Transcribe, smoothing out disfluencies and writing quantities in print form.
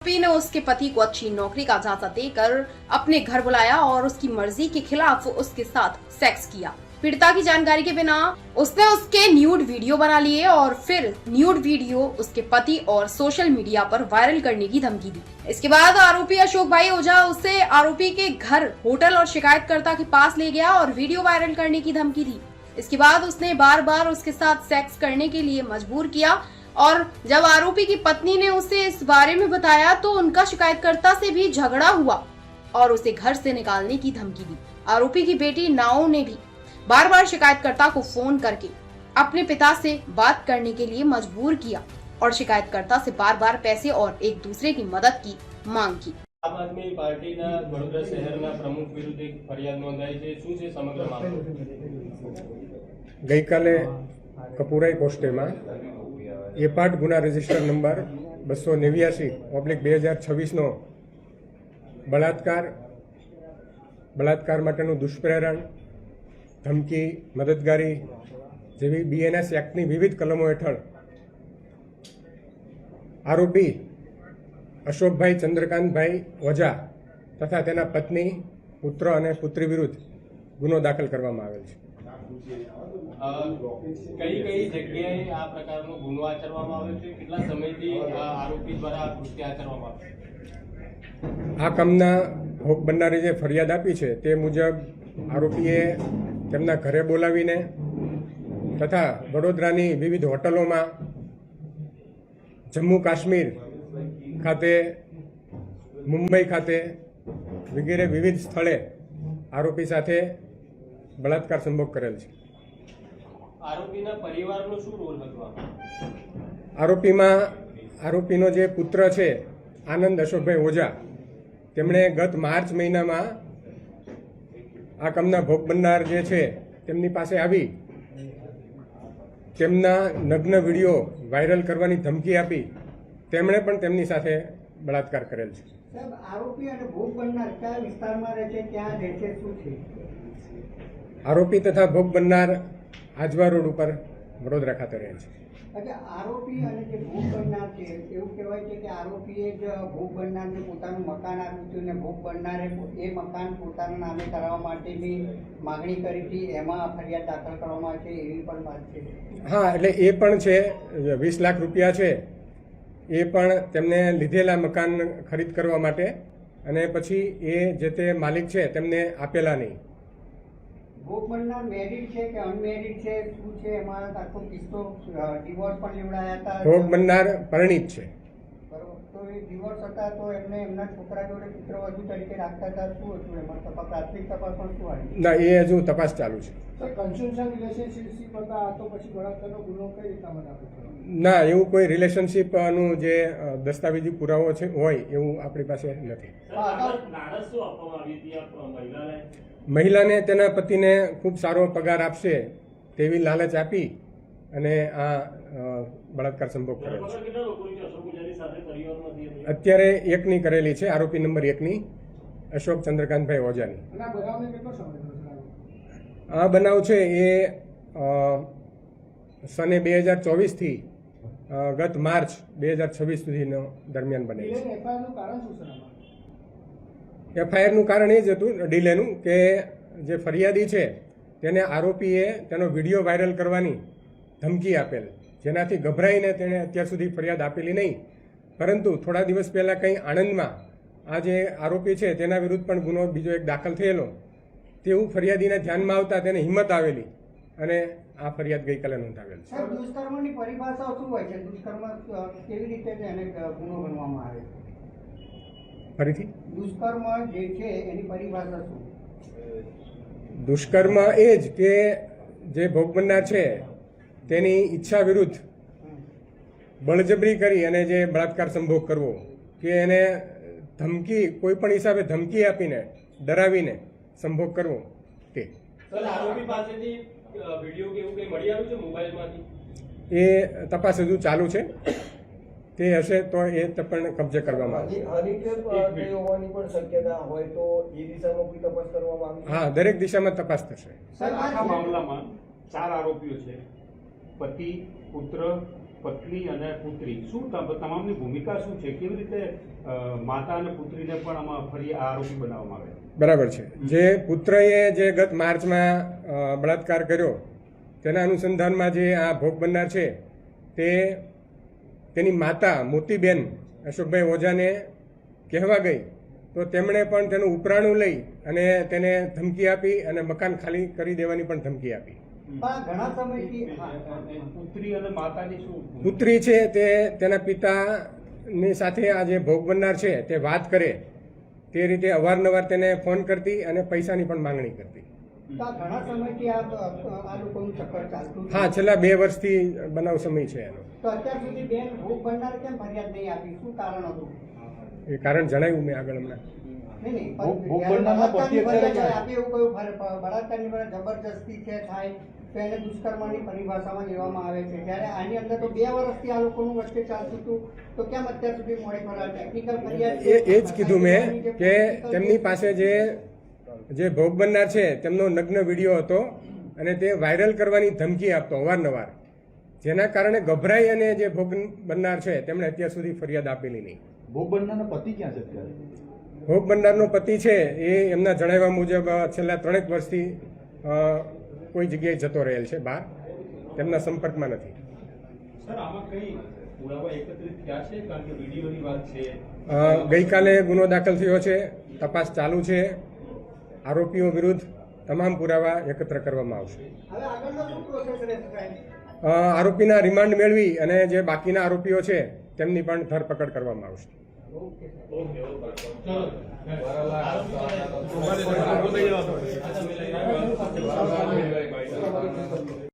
आरोपी ने उसके पति को अच्छी नौकरी का झांसा देकर अपने घर बुलाया और उसकी मर्जी के खिलाफ उसके साथ सेक्स किया। पीड़िता की जानकारी के बिना उसने उसके न्यूड वीडियो बना लिए और फिर न्यूड वीडियो उसके पति और सोशल मीडिया पर वायरल करने की धमकी दी। इसके बाद आरोपी अशोक भाई ओझा उसे आरोपी के घर, होटल और शिकायतकर्ता के पास ले गया और वीडियो वायरल करने की धमकी दी। इसके बाद उसने बार बार उसके साथ सेक्स करने के लिए मजबूर किया और जब आरोपी की पत्नी ने उसे इस बारे में बताया तो उनका शिकायतकर्ता से भी झगड़ा हुआ और उसे घर से निकालने की धमकी दी। आरोपी की बेटी नाओ ने भी बार बार शिकायतकर्ता को फोन करके अपने पिता से बात करने के लिए मजबूर किया और शिकायतकर्ता से बार बार पैसे और एक दूसरे की मदद की मांग की। આમ આદમી પાર્ટીના વડોદરા શહેરના પ્રમુખ વિરુદ્ધ એક ફરિયાદ નોંધાઈ છે, શું છે સમગ્ર મામલો? ગઈકાલે કપૂરાઈ કોસ્ટેમાં એપાટ ગુના રજિસ્ટર નંબર 289/2026 નો બળાત્કાર માટેનું દુષ્પ્રેરણ, ધમકી, મદદગારી જેવી બીએનએસ એક્ટની વિવિધ કલમો હેઠળ આરોપી અશોકભાઈ ચંદ્રકાંતભાઈ ઓઝા તથા તેના પત્ની, પુત્ર અને પુત્રી વિરુદ્ધ ગુનો દાખલ કરવામાં આવેલ છે। કઈ કઈ જગ્યાએ આ પ્રકારનો ગુનો આચરવામાં આવ્યો છે? કેટલા સમયથી આરોપી દ્વારા આ કૃત્ય આચરવામાં આવ્યું? આ કામના ભોગ બનનારે જે ફરિયાદ આપી છે તે મુજબ આરોપીએ તેમના ઘરે બોલાવીને તથા વડોદરાની વિવિધ હોટલોમાં, જમ્મુ કાશ્મીર ખાતે, મુંબઈ ખાતે વગેરે વિવિધ સ્થળે આરોપી સાથે બળાત્કાર સંભોગ કરેલ છે। આરોપીના પરિવારનો શું રોલ હતો? આરોપીનો જે પુત્ર છે આનંદ અશોકભાઈ ઓઝા, તેમણે ગત માર્ચ મહિનામાં આ કામના ભોગ બનનાર જે છે તેમની પાસે આવી તેમના નગ્ન વિડીયો વાયરલ કરવાની ધમકી આપી તેમણે પણ તેમની સાથે બળાત્કાર કરેલ છે। સાહેબ, આરોપી અને ભોગ બનનાર કયા વિસ્તારમાં રહે છે, ક્યાં રહે છે, શું છે? આરોપી તથા ભોગ બનનાર આજવા રોડ ઉપર વડોદરા ખાતે રહે છે। એટલે આરોપી અને જે ભોગ બનનાર છે એવું કહેવાય છે કે આરોપીએ જ ભોગ બનનારને પોતાનું મકાન આપ્યું હતું અને ભોગ બનનારે એ મકાન પોતાના નામે કરાવવા માટેની માગણી કરી હતી, એમાં ફરિયાદ દાખલ કરવામાં આવી છે, એવી પણ વાત છે। હા, એટલે એ પણ છે, 20 લાખ રૂપિયા છે એ પણ તેમને લીધેલા મકાન ખરીદ કરવા માટે અને પછી એ જે તે માલિક છે તેમને આપેલા નહીં। ભોગ બનનાર મેરિડ છે કે અનમેરિડ છે, શું છે એમાં આખો કિસ્સો? ડિવોર્સ પણ લેવડાયા હતા? ભોગ બનનાર પરિણીત છે। બરોબર, તો એ ડિવોર્સ હતા તો એમને એમના છોકરા જોડે પુત્રવધુ તરીકે રાખતા હતા, શું હતું એમાં? પ્રાથમિક તપાસ પણ શું આવી? ના, એ હજુ તપાસ ચાલુ છે। કન્સ્યુશન રિલેશનશિપ હતા તો પછી બળાત્કારનો ગુનો કઈ રીતના બનાવ્યો? ના, એવું કોઈ રિલેશનશીપનું જે દસ્તાવેજી પુરાવો છે હોય એવું આપણી પાસે નથી। મહિલાને તેના પતિને ખૂબ સારો પગાર આપશે તેવી લાલચ આપી અને આ બળાત્કાર સંભોગ કરેલ છે। અત્યારે એકની કરેલી છે, આરોપી નંબર 1ની અશોક ચંદ્રકાંતભાઈ ઓઝાની। આ બનાવ છે એ સને 2024 થી ગત માર્ચ 2026 સુધીનો દરમિયાન બનેલ છે। એફઆઈઆરનું કારણ એ જ હતું ડીલેનું કે જે ફરિયાદી છે તેને આરોપીએ તેનો વિડીયો વાયરલ કરવાની ધમકી આપેલ, જેનાથી ગભરાઈને તેણે અત્યાર સુધી ફરિયાદ આપેલી નહીં, પરંતુ થોડા દિવસ પહેલાં કંઈ આણંદમાં આ જે આરોપી છે તેના વિરુદ્ધ પણ ગુનો બીજો એક દાખલ થયેલો, તેવું ફરિયાદીને ધ્યાનમાં આવતા તેને હિંમત આવેલી અને આ ફરિયાદ ગઈકાલે નોંધાવેલ છે। દુષ્કર્મની પરિભાષા શું હોય છે? દુષ્કર્મ કેવી રીતે એને ગુનો ગણવામાં આવે છે? ફરીથી? દુષ્કર્મ જે છે એની પરિભાષા શું? દુષ્કર્મ એ જ કે જે ભોગ બનનાર છે તેની ઈચ્છા વિરુદ્ધ બળજબરી કરી અને જે બળાત્કાર સંભોગ કરવો કે એને ધમકી, કોઈ પણ હિસાબે ધમકી આપીને, ડરાવીને સંભોગ કરવો તે। આરોપી પાસેથી વિડીયો કે એવું કંઈ મળી આવ્યું છે મોબાઈલમાંથી? એ તપાસ હજુ ચાલુ છે, તે હશે તો એ પણ કબજે કરવામાં આવશે। હા, દરેક દિશામાં તપાસ થશે। આખા મામલામાં 4 આરોપીઓ છે, પતિ, પુત્ર પત્ની અને પુત્રી, શું તમામની ભૂમિકા શું છે? કેવી રીતે માતા અને પુત્રીને પણ આમાં ફરી આરોપી બનાવવામાં આવે? બરાબર છે. જે પુત્રએ જે ગત માર્ચમાં બળાત્કાર કર્યો તેના અનુસંધાનમાં જે આ ભોગ બનનાર છે તે તેની માતા મોતીબેન અશોકભાઈ ઓઝાને કહેવા ગઈ તો તેમણે પણ તેનું ઉપરાણું લઈ અને તેને ધમકી આપી અને મકાન ખાલી કરી દેવાની પણ ધમકી આપી. પણ ઘણા સમયથી પુત્રી અને માતાની શું? પુત્રી છે તે તેના પિતાની સાથે આ જે ભોગ બનનાર છે તે વાત કરે તે રીતે અવારનવાર તેને ફોન કરતી અને પૈસાની પણ માંગણી કરતી. તો આ ઘણા સમયથી આ લોકોનું ચક્કર ચાલતું છે. હા, છેલ્લા 2 વર્ષથી બનાવ સમય છે એનો. તો અત્યાર સુધી બેન ભોગ બનનાર કેમ ફરિયાદ નહીં આપી? શું કારણ હતું? એ કારણ જણાવ્યું મેં આગળ હમણાં. નહીં, ભોગ બનનારના પતિ અત્યારે ફરિયાદ આપી એવું કહ્યું બળાત્કારની જબરજસ્તી છે થાય તો એને દુષ્કર્મની પરિભાષામાં લેવામાં આવે છે. જ્યારે આની અંદર તો 2 વર્ષથી આ લોકોનું વચ્ચે ચાલતું હતું તો કેમ અત્યાર સુધી મોડી ફરિયાદ ટેકનિકલ ફરિયાદ એ જ કીધું મેં કે તેમની પાસે જે ભોગ બનનાર છે તેમનો નગ્ન વિડીયો હતો અને તે વાયરલ કરવાની ધમકી આપતો અવારનવાર, જેના કારણે ગભરાઈ અને જે ભોગ બનનાર છે તેમણે અત્યાર સુધી ફરિયાદ આપેલી નહીં. ભોગ બનનારનો પતિ ક્યાં છે અત્યારે? ભોગ બનનારનો પતિ છે એ એમના જણાવ્યા મુજબ છેલ્લા 3 વર્ષથી કોઈ જગ્યાએ જતો રહેલ છે બહાર, તેમના સંપર્કમાં નથી. સર, આમાં કઈ પુરાવા એકત્રિત થયા છે? કારણ કે વિડીયોની વાત છે. ગઈકાલે ગુનો દાખલ થયો છે, તપાસ ચાલુ છે. આરોપીઓ વિરુદ્ધ તમામ પુરાવા એકત્ર કરવામાં આવશે. હવે આગળનો શું પ્રોસેસ રહેશે સાહેબ? આરોપીના રિમાન્ડ મેળવી અને જે બાકીના આરોપીઓ છે તેમની પણ ધરપકડ કરવામાં આવશે. ચલો.